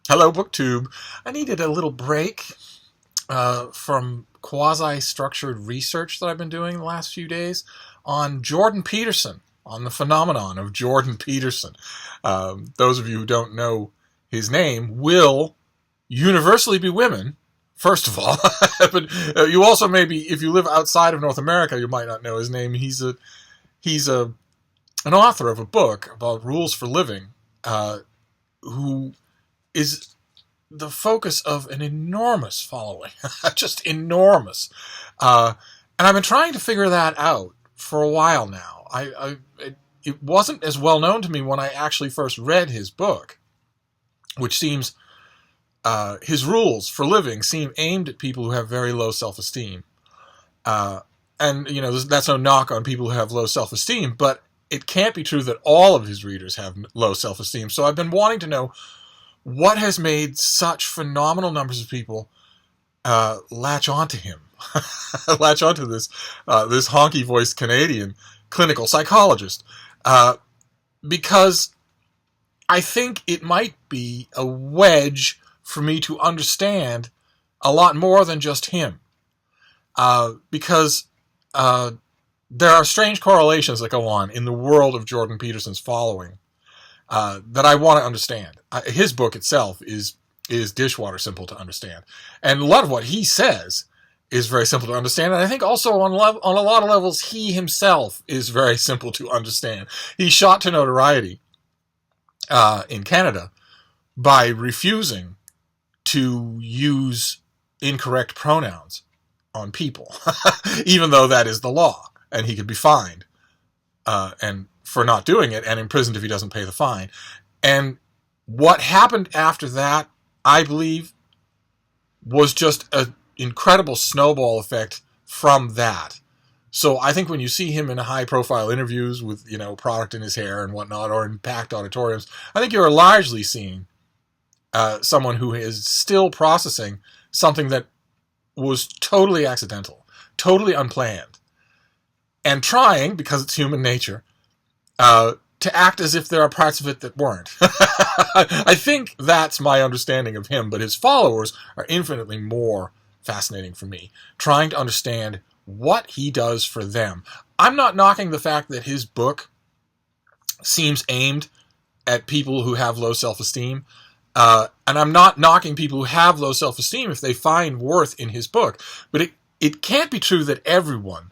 Hello, BookTube. I needed a little break from quasi-structured research that I've been doing the last few days on Jordan Peterson, on the phenomenon of Jordan Peterson. Those of you who don't know his name will universally be women, first of all. But you also maybe, if you live outside of North America, you might not know his name. He's an author of a book about rules for living, who is the focus of an enormous following, just enormous. And I've been trying to figure that out for a while now. It wasn't as well known to me when I actually first read his book, which seems, his rules for living seem aimed at people who have very low self-esteem. And, you know, that's no knock on people who have low self-esteem, but it can't be true that all of his readers have low self-esteem. So I've been wanting to know what has made such phenomenal numbers of people latch onto him, latch onto this honky-voiced Canadian clinical psychologist, because I think it might be a wedge for me to understand a lot more than just him, because there are strange correlations that go on in the world of Jordan Peterson's following that I want to understand. His book itself is dishwater simple to understand, and a lot of what he says is very simple to understand. And I think also on a lot of levels, he himself is very simple to understand. He shot to notoriety in Canada by refusing to use incorrect pronouns on people, even though that is the law, and he could be fined and for not doing it, and imprisoned if he doesn't pay the fine. And what happened after that, I believe, was just an incredible snowball effect from that. So I think when you see him in high-profile interviews with, you know, product in his hair and whatnot, or in packed auditoriums, I think you're largely seeing someone who is still processing something that was totally accidental, totally unplanned, and trying, because it's human nature, to act as if there are parts of it that weren't. I think that's my understanding of him, but his followers are infinitely more fascinating for me, trying to understand what he does for them. I'm not knocking the fact that his book seems aimed at people who have low self-esteem, and I'm not knocking people who have low self-esteem if they find worth in his book, but it can't be true that everyone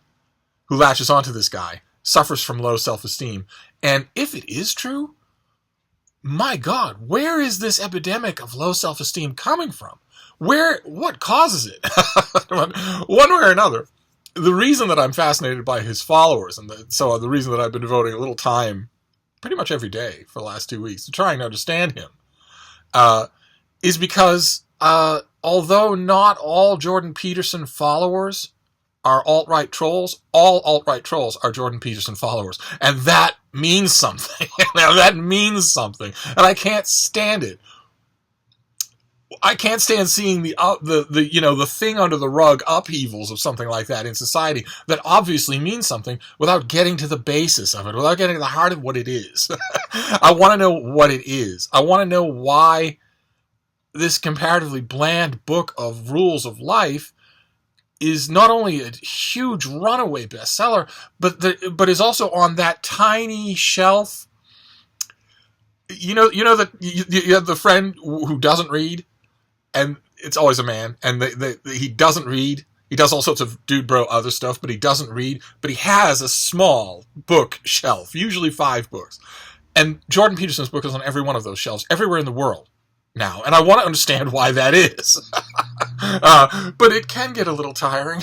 who latches onto this guy suffers from low self-esteem. And if it is true, my God, where is this epidemic of low self-esteem coming from? What causes it? One way or another. The reason that I'm fascinated by his followers, and the reason that I've been devoting a little time pretty much every day for the last 2 weeks to trying to understand him, is because although not all Jordan Peterson followers are alt-right trolls, all alt-right trolls are Jordan Peterson followers. And that means something. Now, that means something. And I can't stand it. I can't stand seeing the thing under the rug upheavals of something like that in society that obviously means something without getting to the basis of it, without getting to the heart of what it is. I want to know what it is. I want to know why this comparatively bland book of rules of life is not only a huge runaway bestseller, but is also on that tiny shelf. You know that you have the friend who doesn't read, and it's always a man, and he doesn't read. He does all sorts of dude bro other stuff, but he doesn't read. But he has a small bookshelf, usually 5 books, and Jordan Peterson's book is on every one of those shelves, everywhere in the world now, and I want to understand why that is. But it can get a little tiring.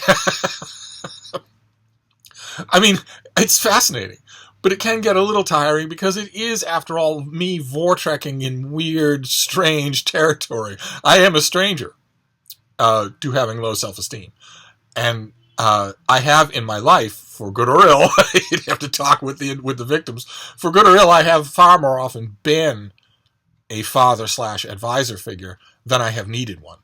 I mean, it's fascinating, but it can get a little tiring because it is, after all, me vortrecking in weird, strange territory. I am a stranger to having low self-esteem. And I have in my life, for good or ill, you'd have to talk with the victims, for good or ill, I have far more often been a father/advisor figure than I have needed one.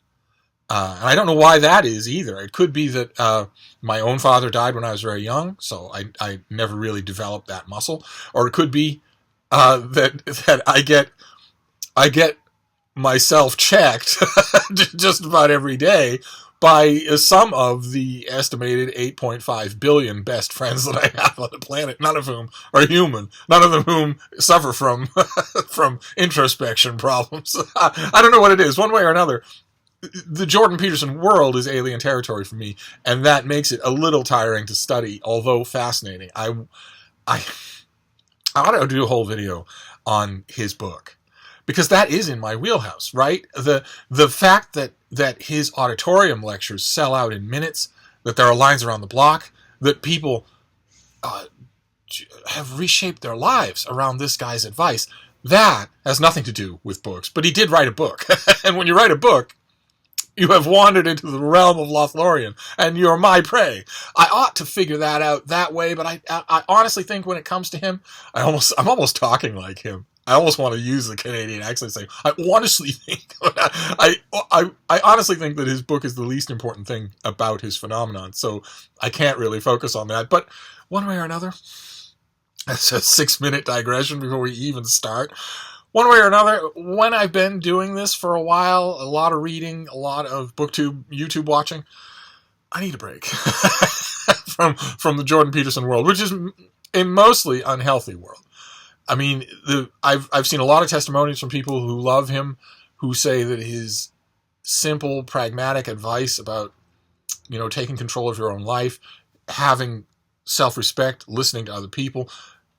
And I don't know why that is either. It could be that my own father died when I was very young, so I never really developed that muscle. Or it could be that I get myself checked just about every day by some of the estimated 8.5 billion best friends that I have on the planet, none of whom are human, none of them whom suffer from from introspection problems. I don't know what it is, one way or another. The Jordan Peterson world is alien territory for me, and that makes it a little tiring to study, although fascinating. I ought to do a whole video on his book, because that is in my wheelhouse, right? The fact that his auditorium lectures sell out in minutes, that there are lines around the block, that people have reshaped their lives around this guy's advice, that has nothing to do with books. But he did write a book. And when you write a book, you have wandered into the realm of Lothlorien, and you're my prey. I ought to figure that out that way, but I honestly think when it comes to him, I'm almost talking like him. I almost want to use the Canadian accent and say, I honestly think I honestly think that his book is the least important thing about his phenomenon, so I can't really focus on that. But one way or another, that's a 6-minute digression before we even start. One way or another, when I've been doing this for a while, a lot of reading, a lot of booktube, YouTube watching, I need a break from the Jordan Peterson world, which is a mostly unhealthy world. I mean, I've seen a lot of testimonies from people who love him, who say that his simple, pragmatic advice about, taking control of your own life, having self-respect, listening to other people,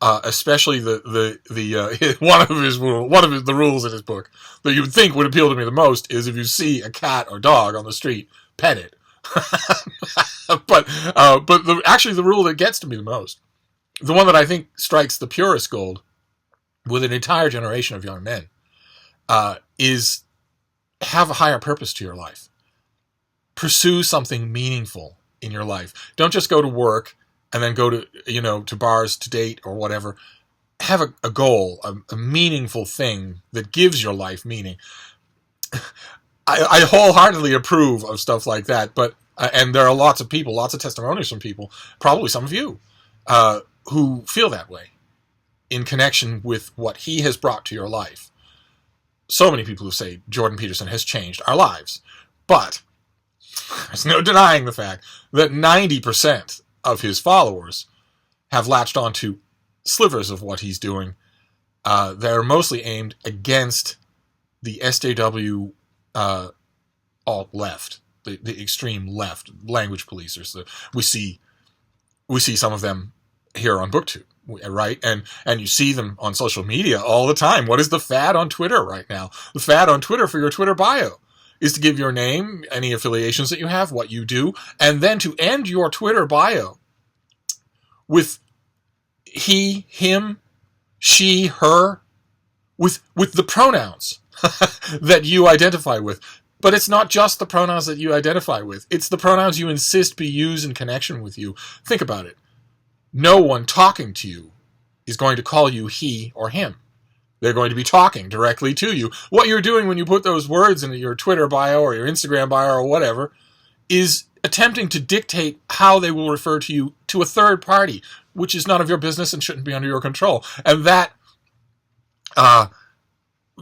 especially one of the rules in his book that you would think would appeal to me the most is if you see a cat or dog on the street, pet it. but actually the rule that gets to me the most, the one that I think strikes the purest gold with an entire generation of young men, is have a higher purpose to your life. Pursue something meaningful in your life. Don't just go to work and then go to bars to date or whatever. Have a goal, a meaningful thing that gives your life meaning. I wholeheartedly approve of stuff like that, but and there are lots of testimonies from people, probably some of you, who feel that way in connection with what he has brought to your life. So many people who say Jordan Peterson has changed our lives, but there's no denying the fact that 90% of his followers have latched onto slivers of what he's doing. They're mostly aimed against the SJW alt-left, the extreme left, language policers. We see some of them here on BookTube, right? And you see them on social media all the time. What is the fad on Twitter right now? The fad on Twitter for your Twitter bio is to give your name, any affiliations that you have, what you do, and then to end your Twitter bio with he, him, she, her, with the pronouns that you identify with. But it's not just the pronouns that you identify with. It's the pronouns you insist be used in connection with you. Think about it. No one talking to you is going to call you he or him. They're going to be talking directly to you. What you're doing when you put those words into your Twitter bio or your Instagram bio or whatever is attempting to dictate how they will refer to you to a third party, which is none of your business and shouldn't be under your control. And that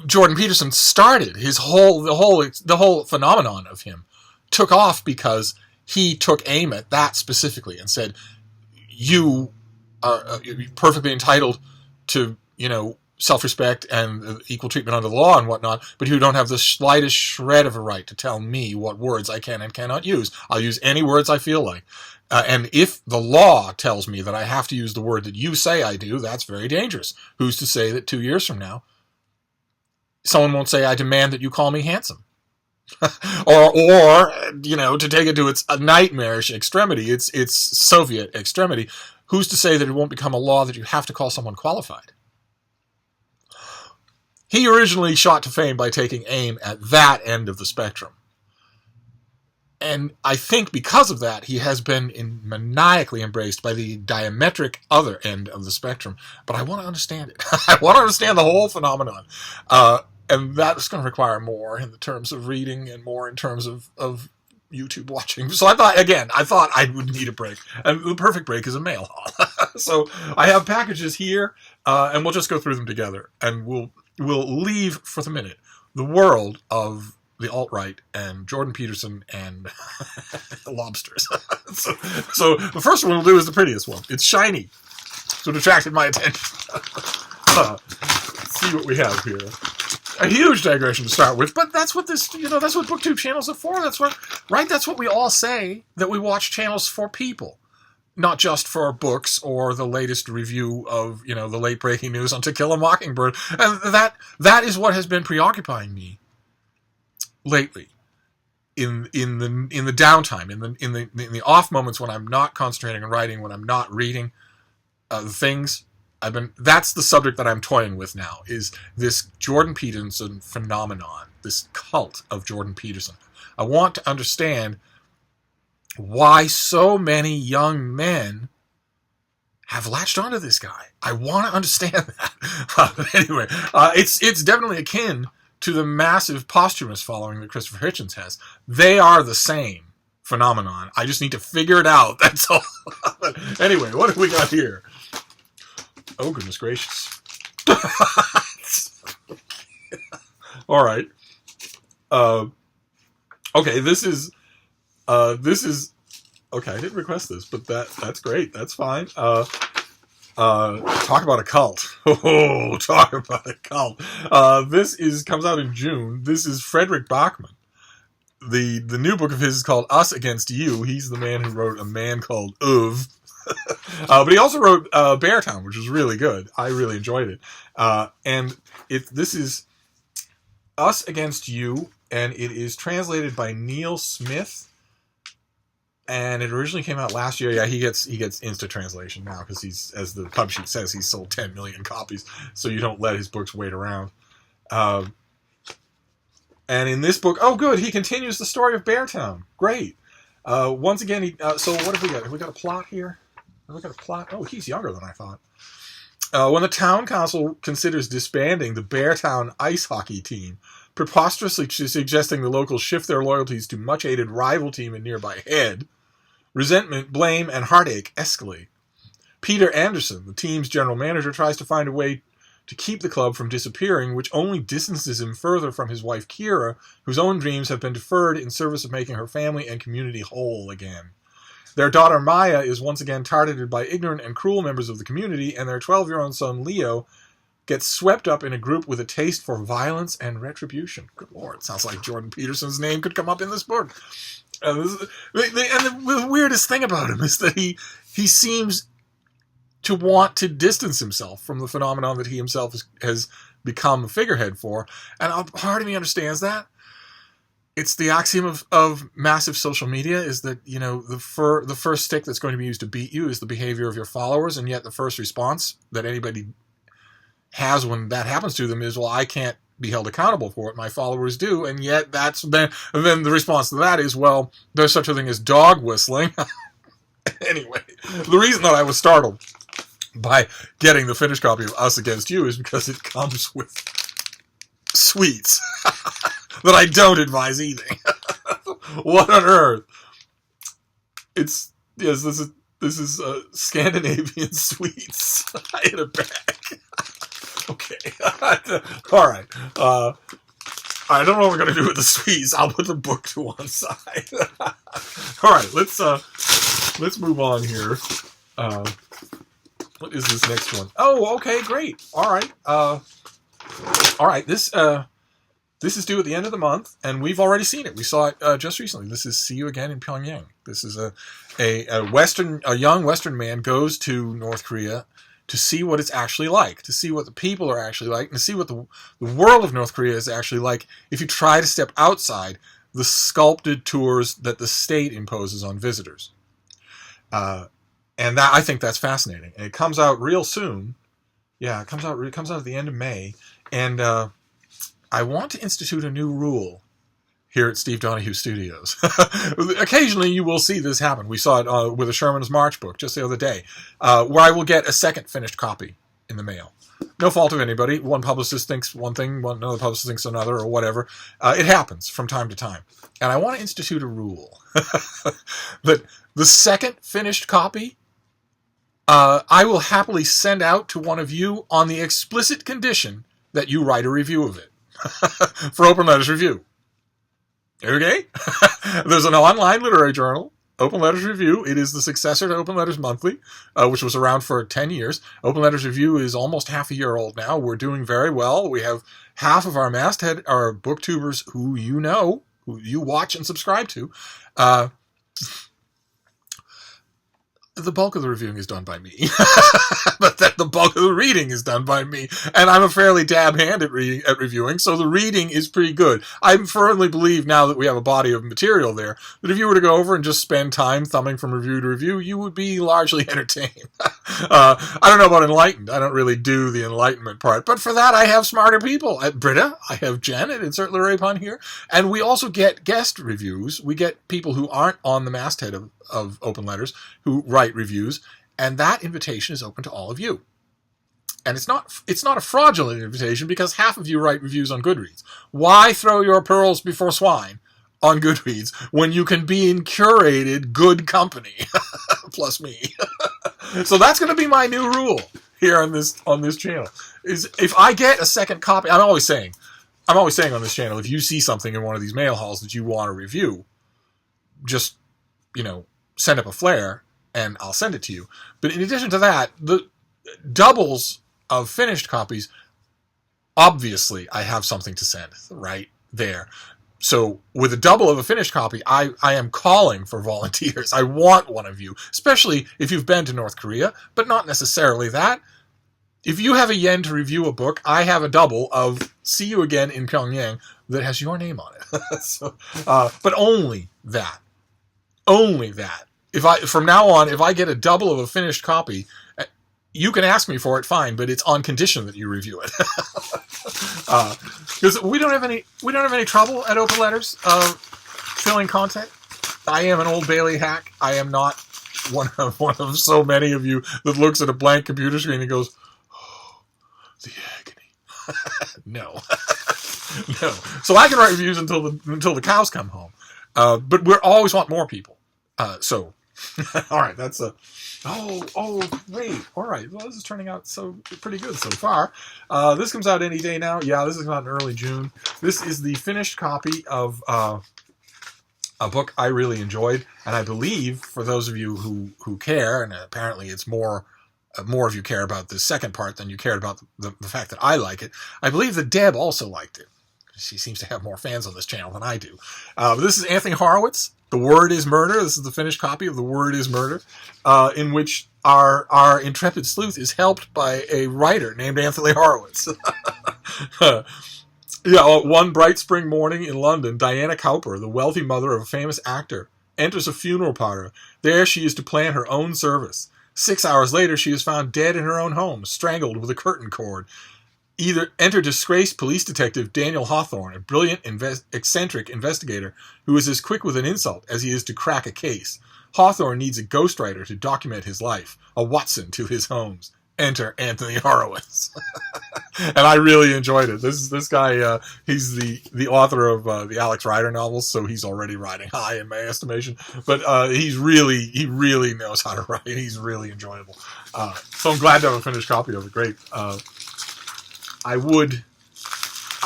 Jordan Peterson started the whole phenomenon of him took off because he took aim at that specifically and said, you are perfectly entitled to, self-respect and equal treatment under the law and whatnot, but you don't have the slightest shred of a right to tell me what words I can and cannot use. I'll use any words I feel like. And if the law tells me that I have to use the word that you say I do, that's very dangerous. Who's to say that 2 years from now, someone won't say, I demand that you call me handsome? or to take it to its nightmarish extremity, its Soviet extremity, who's to say that it won't become a law that you have to call someone qualified? He originally shot to fame by taking aim at that end of the spectrum. And I think because of that, he has been maniacally embraced by the diametric other end of the spectrum. But I want to understand it. I want to understand the whole phenomenon. And that's going to require more in the terms of reading and more in terms of YouTube watching. So I thought I would need a break. And the perfect break is a mail haul. So I have packages here, and we'll just go through them together. And we'll leave for the minute the world of the alt-right and Jordan Peterson and lobsters. so the first one we'll do is the prettiest one. It's shiny, so it attracted my attention. Let's see what we have here. A huge digression to start with, but that's what this, that's what BookTube channels are for. That's what we all say, that we watch channels for people, not just for books or the latest review of, the late breaking news on To Kill a Mockingbird. And that is what has been preoccupying me lately. In the downtime, in the off moments when I'm not concentrating on writing, when I'm not reading things. That's the subject that I'm toying with now, is this Jordan Peterson phenomenon, this cult of Jordan Peterson. I want to understand why so many young men have latched onto this guy. I want to understand that. Anyway, it's definitely akin to the massive posthumous following that Christopher Hitchens has. They are the same phenomenon. I just need to figure it out. That's all. Anyway, what have we got here? Oh, goodness gracious. All right. Okay, this is okay, I didn't request this, but that's great. That's fine. Talk about a cult. Oh, talk about a cult. This comes out in June. This is Frederick Bachman. The new book of his is called Us Against You. He's the man who wrote A Man Called Uv. But he also wrote Beartown, which was really good. I really enjoyed it. And this is Us Against You, and it is translated by Neil Smith. And it originally came out last year. Yeah, he gets instant translation now because he's, as the pub sheet says, he's sold 10 million copies. So you don't let his books wait around. And in this book, oh good, he continues the story of Beartown. Great. Once again, so what have we got? Have we got a plot here? Look at a plot. Oh, he's younger than I thought. When the town council considers disbanding the Beartown ice hockey team, preposterously suggesting the locals shift their loyalties to much-hated rival team in nearby Head, resentment, blame, and heartache escalate. Peter Anderson, the team's general manager, tries to find a way to keep the club from disappearing, which only distances him further from his wife Kira, whose own dreams have been deferred in service of making her family and community whole again. Their daughter Maya is once again targeted by ignorant and cruel members of the community, and their 12-year-old son Leo gets swept up in a group with a taste for violence and retribution. Good Lord, sounds like Jordan Peterson's name could come up in this book. The weirdest thing about him is that he seems to want to distance himself from the phenomenon that he himself has become a figurehead for, and part of me understands that. It's the axiom of massive social media is that, the first stick that's going to be used to beat you is the behavior of your followers, and yet the first response that anybody has when that happens to them is, well, I can't be held accountable for what my followers do, and yet then the response to that is, well, there's such a thing as dog whistling. Anyway, the reason that I was startled by getting the finished copy of Us Against You is because it comes with sweets that I don't advise eating. What on earth? This is Scandinavian sweets in a bag. Okay. All right. I don't know what we're going to do with the sweets. I'll put the book to one side. All right. Let's move on here. What is this next one? Oh, okay, great. All right. All right. This is due at the end of the month, and we've already seen it. We saw it just recently. This is See You Again in Pyongyang. This is a young Western man goes to North Korea to see what it's actually like, to see what the people are actually like, and to see what the world of North Korea is actually like if you try to step outside the sculpted tours that the state imposes on visitors. And I think that's fascinating. And it comes out real soon. Yeah, it comes out at the end of May. And I want to institute a new rule here at Steve Donahue Studios. Occasionally you will see this happen. We saw it with a Sherman's March book just the other day, where I will get a second finished copy in the mail. No fault of anybody. One publicist thinks one thing, another publicist thinks another, or whatever. It happens from time to time. And I want to institute a rule that the second finished copy, I will happily send out to one of you on the explicit condition that you write a review of it. for Open Letters Review. Okay? There's an online literary journal, Open Letters Review. It is the successor to Open Letters Monthly, which was around for 10 years. Open Letters Review is almost half a year old now. We're doing very well. We have half of our masthead are booktubers who you know, who you watch and subscribe to. The bulk of the reviewing is done by me, but then the bulk of the reading is done by me, and I'm a fairly dab hand at reviewing, so the reading is pretty good. I firmly believe now that we have a body of material there, that if you were to go over and just spend time thumbing from review to review, you would be largely entertained. I don't know about enlightened. I don't really do the enlightenment part, but for that I have smarter people. At Britta, I have Jen at Insert Literary Pun here, and we also get guest reviews. We get people who aren't on the masthead of Open Letters who write reviews, and that invitation is open to all of you. And it's not a fraudulent invitation, because half of you write reviews on Goodreads. Why throw your pearls before swine on Goodreads when you can be in curated good company plus me? So that's going to be my new rule here on this channel. Is if I get a second copy, I'm always saying on this channel, if you see something in one of these mail halls that you want to review, just, send up a flare and I'll send it to you. But in addition to that, the doubles of finished copies, obviously I have something to send right there. So with a double of a finished copy, I am calling for volunteers. I want one of you, especially if you've been to North Korea, but not necessarily that. If you have a yen to review a book, I have a double of See You Again in Pyongyang that has your name on it. So, but only that. Only that. From now on, if I get a double of a finished copy, you can ask me for it, fine, but it's on condition that you review it. Because we don't have any trouble at Open Letters filling content. I am an Old Bailey hack. I am not one of so many of you that looks at a blank computer screen and goes, "Oh, the agony." No. No. So I can write reviews until the cows come home. But we always want more people. So, all right, that's a... wait. All right, well, this is turning out pretty good so far. This comes out any day now. Yeah, this is out in early June. This is the finished copy of a book I really enjoyed, and I believe, for those of you who care, and apparently it's more of you care about the second part than you cared about the fact that I like it, I believe that Deb also liked it. She seems to have more fans on this channel than I do. But this is Anthony Horowitz. The Word is Murder. This is the finished copy of The Word is Murder, in which our intrepid sleuth is helped by a writer named Anthony Horowitz. One bright spring morning in London, Diana Cowper, the wealthy mother of a famous actor, enters a funeral parlor. There she is to plan her own service. 6 hours later, she is found dead in her own home, strangled with a curtain cord. Enter disgraced police detective Daniel Hawthorne, a brilliant, eccentric investigator who is as quick with an insult as he is to crack a case. Hawthorne needs a ghostwriter to document his life, a Watson to his Holmes. Enter Anthony Horowitz. And I really enjoyed it. This guy, he's the author of the Alex Rider novels, so he's already riding high in my estimation. But he really knows how to write. He's really enjoyable. So I'm glad to have a finished copy of it. Great. I would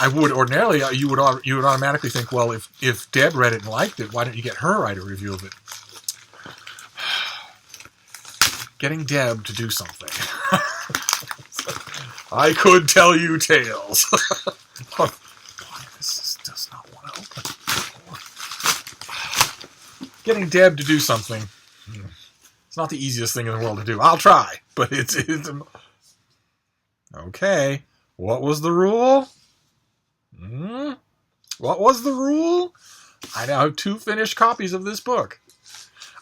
ordinarily, you would automatically think, well, if Deb read it and liked it, why don't you get her to write a review of it? Getting Deb to do something. I could tell you tales. Why this does not want to open? Getting Deb to do something. It's not the easiest thing in the world to do. I'll try, but it's okay. What was the rule? What was the rule? I now have 2 finished copies of this book.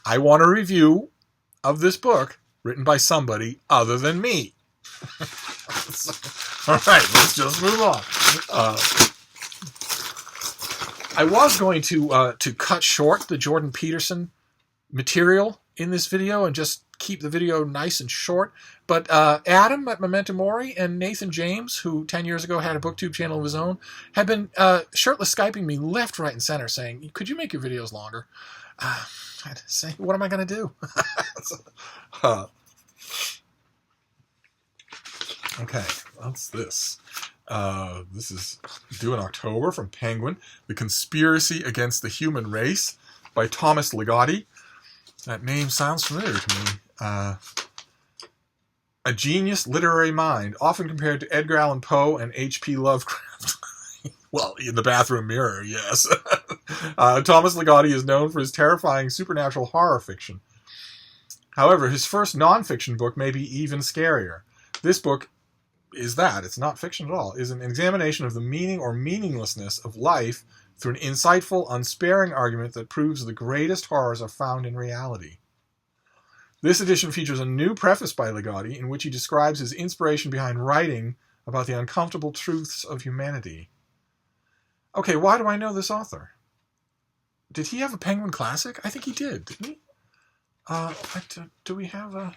I want a review of this book written by somebody other than me. All right, let's just move on. I was going to cut short the Jordan Peterson material in this video and just keep the video nice and short. But Adam at Memento Mori and Nathan James, who 10 years ago had a booktube channel of his own, had been shirtless Skyping me left, right, and center saying, could you make your videos longer? I had to say, what am I going to do? Okay, what's this? This is due in October from Penguin. The Conspiracy Against the Human Race by Thomas Ligotti. That name sounds familiar to me. A genius literary mind, often compared to Edgar Allan Poe and H.P. Lovecraft. Well, in the bathroom mirror, yes. Thomas Ligotti is known for his terrifying supernatural horror fiction. However, his first non-fiction book may be even scarier. This book is that. It's not fiction at all. Is an examination of the meaning or meaninglessness of life through an insightful, unsparing argument that proves the greatest horrors are found in reality. This edition features a new preface by Ligotti in which he describes his inspiration behind writing about the uncomfortable truths of humanity. Okay, why do I know this author? Did he have a Penguin Classic? I think he did, didn't he? Do we have a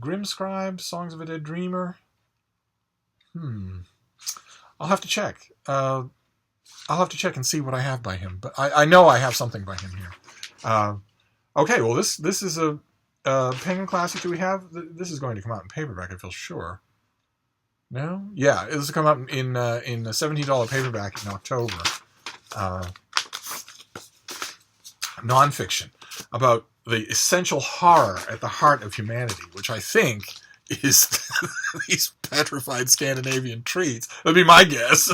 Grimscribe, Songs of a Dead Dreamer? I'll have to check. I'll have to check and see what I have by him. But I know I have something by him here. Okay, well this is a Penguin Classic. Do we have? This is going to come out in paperback, I feel sure. No? Yeah, this will come out in a $17 paperback in October. Nonfiction about the essential horror at the heart of humanity, which I think is these petrified Scandinavian treats. That'd be my guess.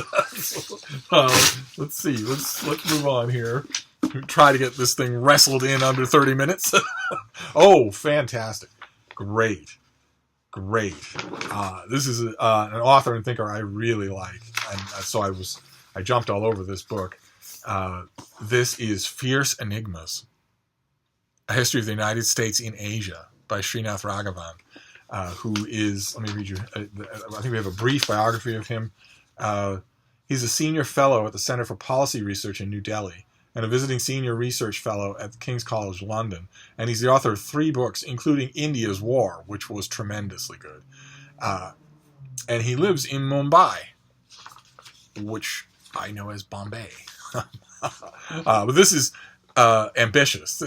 Let's see. Let's move on here. Try to get this thing wrestled in under 30 minutes. Oh, fantastic. Great. This is an author and thinker I really like. And so I jumped all over this book. This is Fierce Enigmas, A History of the United States in Asia by Srinath Raghavan, who is, let me read you, I think we have a brief biography of him. He's a senior fellow at the Center for Policy Research in New Delhi and a visiting senior research fellow at the King's College London. And he's the author of 3 books, including India's War, which was tremendously good. And he lives in Mumbai, which I know as Bombay. But this is ambitious.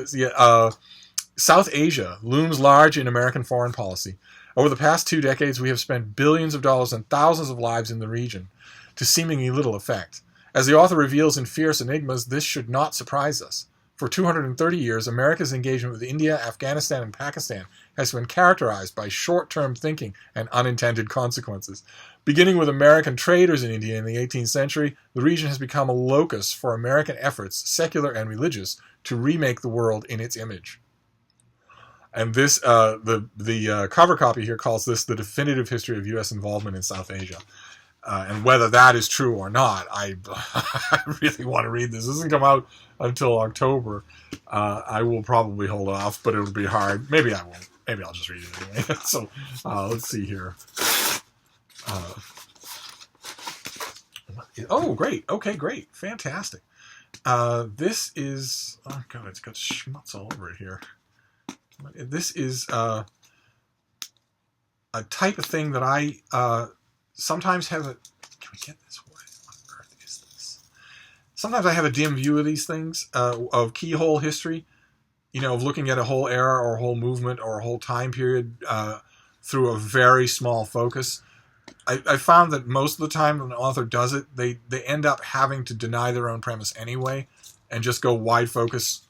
South Asia looms large in American foreign policy. Over the past 2 decades, we have spent billions of dollars and thousands of lives in the region to seemingly little effect. As the author reveals in Fierce Enigmas, this should not surprise us. For 230 years, America's engagement with India, Afghanistan, and Pakistan has been characterized by short-term thinking and unintended consequences. Beginning with American traders in India in the 18th century, the region has become a locus for American efforts, secular and religious, to remake the world in its image. And this, the cover copy here calls this the definitive history of U.S. involvement in South Asia. And whether that is true or not, I really want to read this. This doesn't come out until October. I will probably hold off, but it'll be hard. Maybe I won't. Maybe I'll just read it anyway. So let's see here. Oh, great. Okay, great. Fantastic. This is... Oh, God, it's got schmutz all over it here. This is a type of thing that I... sometimes have a... Can we get this? What on earth is this? Sometimes I have a dim view of these things, of keyhole history, of looking at a whole era or a whole movement or a whole time period through a very small focus. I found that most of the time when an author does it, they end up having to deny their own premise anyway and just go wide focus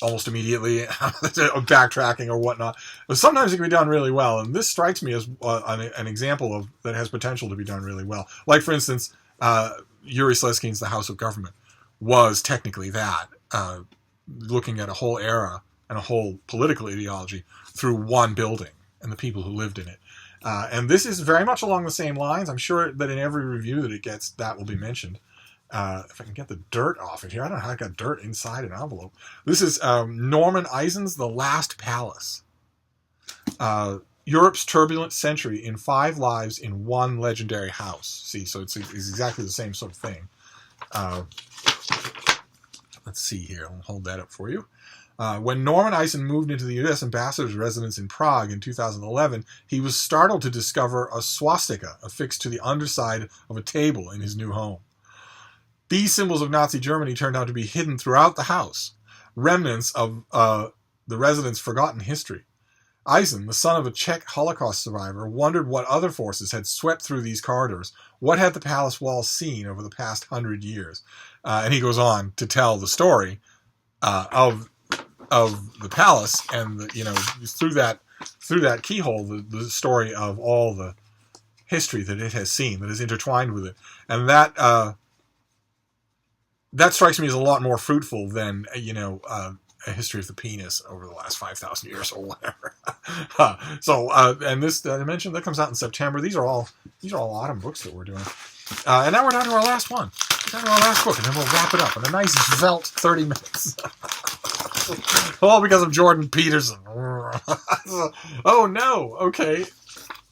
almost immediately, backtracking or whatnot. But sometimes it can be done really well, and this strikes me as an example of that has potential to be done really well. Like, for instance, Yuri Sleskin's The House of Government was technically that, looking at a whole era and a whole political ideology through one building and the people who lived in it. And this is very much along the same lines. I'm sure that in every review that it gets, that will be mentioned. If I can get the dirt off of here. I don't know how I got dirt inside an envelope. This is Norman Eisen's The Last Palace. Europe's turbulent century in 5 lives in one legendary house. See, so it's exactly the same sort of thing. Let's see here. I'll hold that up for you. When Norman Eisen moved into the U.S. ambassador's residence in Prague in 2011, he was startled to discover a swastika affixed to the underside of a table in his new home. These symbols of Nazi Germany turned out to be hidden throughout the house, remnants of the residents' forgotten history. Eisen, the son of a Czech Holocaust survivor, wondered what other forces had swept through these corridors. What had the palace walls seen over the past 100 years? And he goes on to tell the story of the palace, and through that keyhole, the story of all the history that it has seen, that is intertwined with it, and that strikes me as a lot more fruitful than a history of the penis over the last 5,000 years or whatever. And this I mentioned that comes out in September. These are all autumn books that we're doing. And now we're down to our last one. We're down to our last book, and then we'll wrap it up in a nice svelte 30 minutes. All because of Jordan Peterson. Oh no. Okay.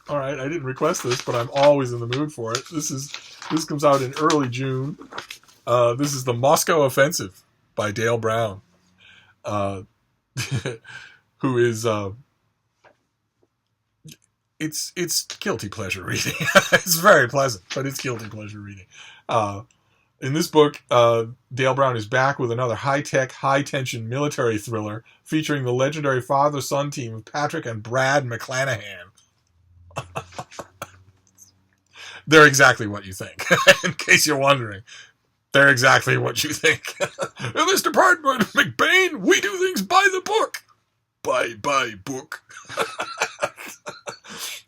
All right. I didn't request this, but I'm always in the mood for it. This comes out in early June. This is The Moscow Offensive by Dale Brown. Who is it's guilty pleasure reading. It's very pleasant, but it's guilty pleasure reading. In this book, Dale Brown is back with another high-tech, high-tension military thriller featuring the legendary father-son team of Patrick and Brad McClanahan. They're exactly what you think, in case you're wondering. They're exactly what you think. In this department, McBain, we do things by the book. By book.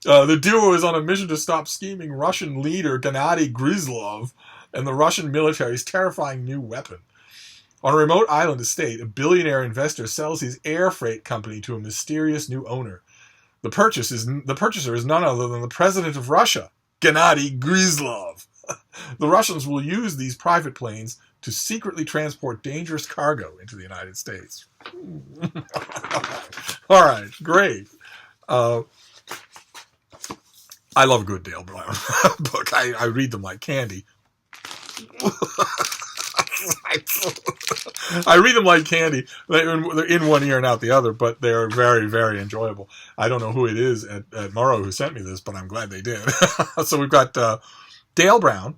The duo is on a mission to stop scheming Russian leader Gennady Grizlov and the Russian military's terrifying new weapon. On a remote island estate, a billionaire investor sells his air freight company to a mysterious new owner. The purchaser is none other than the president of Russia, Gennady Grizlov. The Russians will use these private planes to secretly transport dangerous cargo into the United States. All right, great. I love a good Dale Brown book. I read them like candy. I read them like candy. They're in one ear and out the other, but they're very, very enjoyable. I don't know who it is at Morrow who sent me this, but I'm glad they did. So we've got Dale Brown.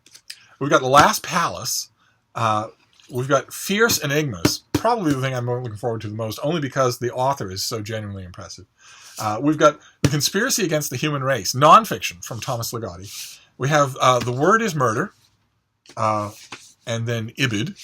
We've got The Last Palace. We've got Fierce Enigmas. Probably the thing I'm looking forward to the most, only because the author is so genuinely impressive. We've got The Conspiracy Against the Human Race, nonfiction from Thomas Ligotti. We have The Word is Murder, and then Ibid.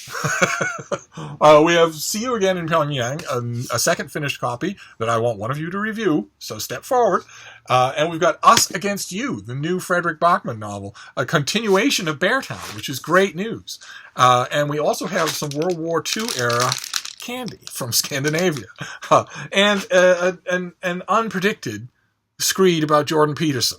We have See You Again in Pyongyang, a second finished copy that I want one of you to review, so step forward. And we've got Us Against You, the new Frederick Bachman novel, a continuation of Beartown, which is great news. And we also have some World War II era candy from Scandinavia. And an unpredicted screed about Jordan Peterson.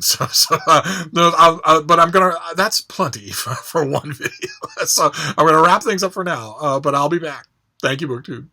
But I'm gonna. That's plenty for one video. So I'm gonna wrap things up for now. But I'll be back. Thank you, BookTube.